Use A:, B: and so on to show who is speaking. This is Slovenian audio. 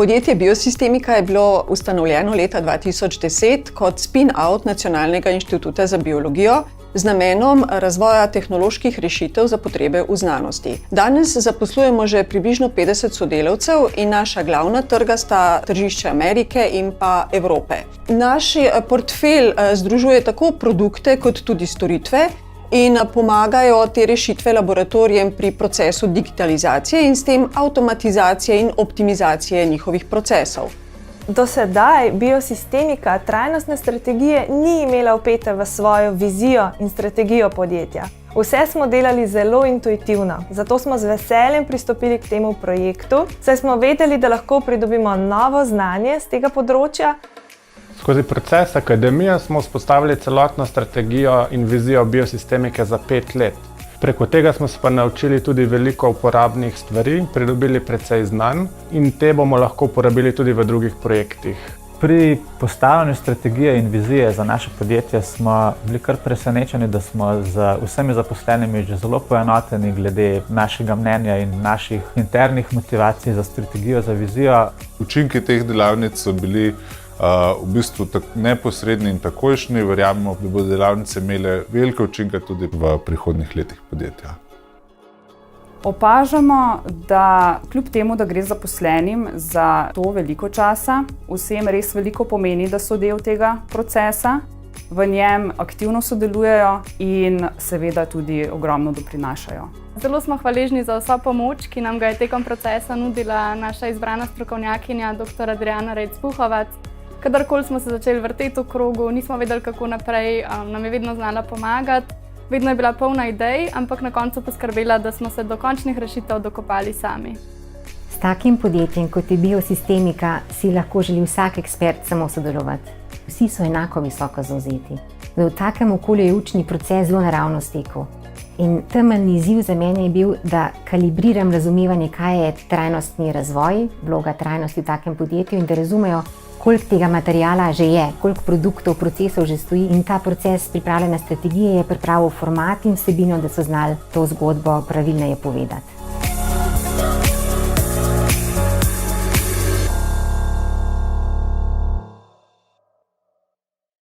A: Podjetje Biosistemika je bilo ustanovljeno leta 2010 kot spin-out Nacionalnega inštituta za biologijo z namenom razvoja tehnoloških rešitev za potrebe v znanosti. Danes zaposlujemo že približno 50 sodelavcev in naša glavna trga sta tržišče Amerike in pa Evrope. Naš portfelj združuje tako produkte kot tudi storitve in pomagajo te rešitve laboratorijem pri procesu digitalizacije in s tem avtomatizacije in optimizacije njihovih procesov.
B: Do sedaj Biosistemika trajnostne strategije ni imela vpete v svojo vizijo in strategijo podjetja. Vse smo delali zelo intuitivno, zato smo z veseljem pristopili k temu projektu, saj smo vedeli, da lahko pridobimo novo znanje z tega področja.
C: Skozi proces akademije smo vzpostavili celotno strategijo in vizijo Biosistemike za 5 let. Preko tega smo se pa naučili tudi veliko uporabnih stvari, pridobili precej znanj in te bomo lahko uporabili tudi v drugih projektih.
D: Pri postavljanju strategije in vizije za naše podjetje smo bili kar presenečeni, da smo z vsemi zaposlenimi že zelo poenoteni glede našega mnenja in naših internih motivacij za strategijo, za vizijo.
E: Učinki teh delavnic so bili v bistvu neposredni in takojšnji. Verjamemo, da bodo delavnice imele velike učinke tudi v prihodnjih letih podjetja.
F: Opažamo, da kljub temu, da gre zaposlenim za to veliko časa, vsem res veliko pomeni, da so del tega procesa, v njem aktivno sodelujejo in seveda tudi ogromno doprinašajo.
G: Zelo smo hvaležni za vso pomoč, ki nam ga je tekom procesa nudila naša izbrana strokovnjakinja dr. Adriana Rejc-Puhovac. Kadarkoli smo se začeli vrteti v krogu, nismo vedeli, kako naprej, nam je vedno znala pomagati. Vedno je bila polna idej, ampak na koncu poskrbela, da smo se do končnih rešitev dokopali sami.
H: S takim podjetjem, kot je Biosistemika, si lahko želi vsak ekspert samo sodelovati. Vsi so enako visoko zavzeti. V takem okolju je učni proces zelo naravno stekel. In temeljni izziv za mene je bil, da kalibriram razumevanje, kaj je trajnostni razvoj, vloga trajnosti v takem podjetju in da razumejo, koliko tega materijala že je, koliko produktov, procesov že stoji in ta proces pripravljanja strategije je pripravil format in vsebino, da so znali to zgodbo pravilneje povedati.